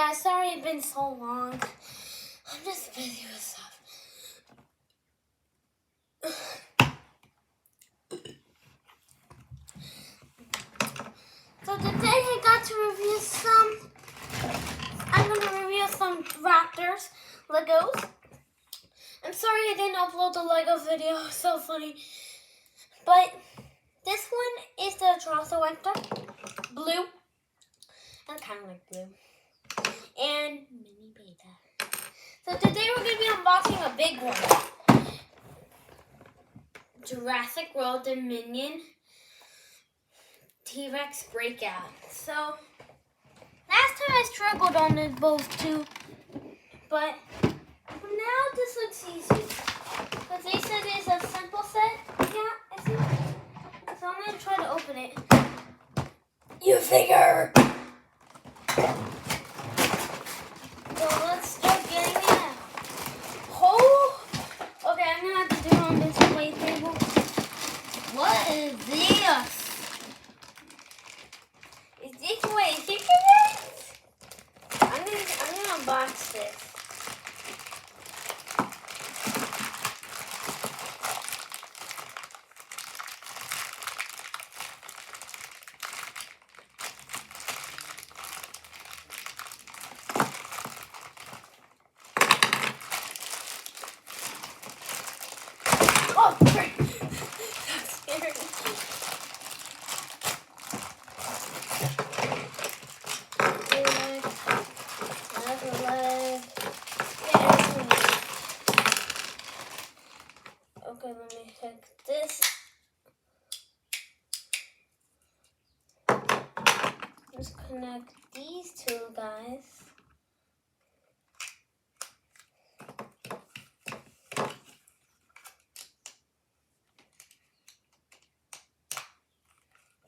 guys, sorry it's been so long. I'm just busy with stuff. So today I got to review I'm going to review some Raptors Legos. I'm sorry I didn't upload the Lego video, so funny. But this one is the Velociraptor, blue, and kind of like blue, and mini beta. So today we're going to be unboxing a big one. Jurassic World Dominion T-Rex Breakout. So last time I struggled on this both too, but now this looks easy. Because they said it's a simple set. Yeah, I think. So I'm going to try to open it. You figure! So let's start getting it out. Oh! Okay, I'm going to have to do it on this play table. What is this? Is this what you think it is? I'm gonna unbox this. Oh, great! That's scary. Another leg. Okay, let me take this. Just connect these two guys.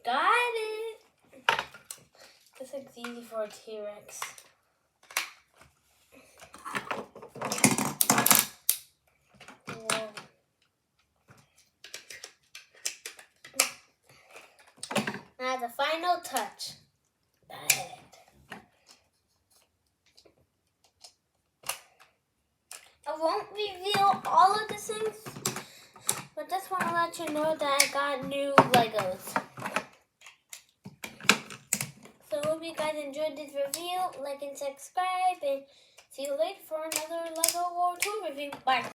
Got it! This looks easy for a T-Rex. Whoa. Now the final touch. I won't reveal all of the things, but just want to let you know that I got new Legos. So I hope you guys enjoyed this review. Like and subscribe, and see you later for another Lego World Tour review. Bye.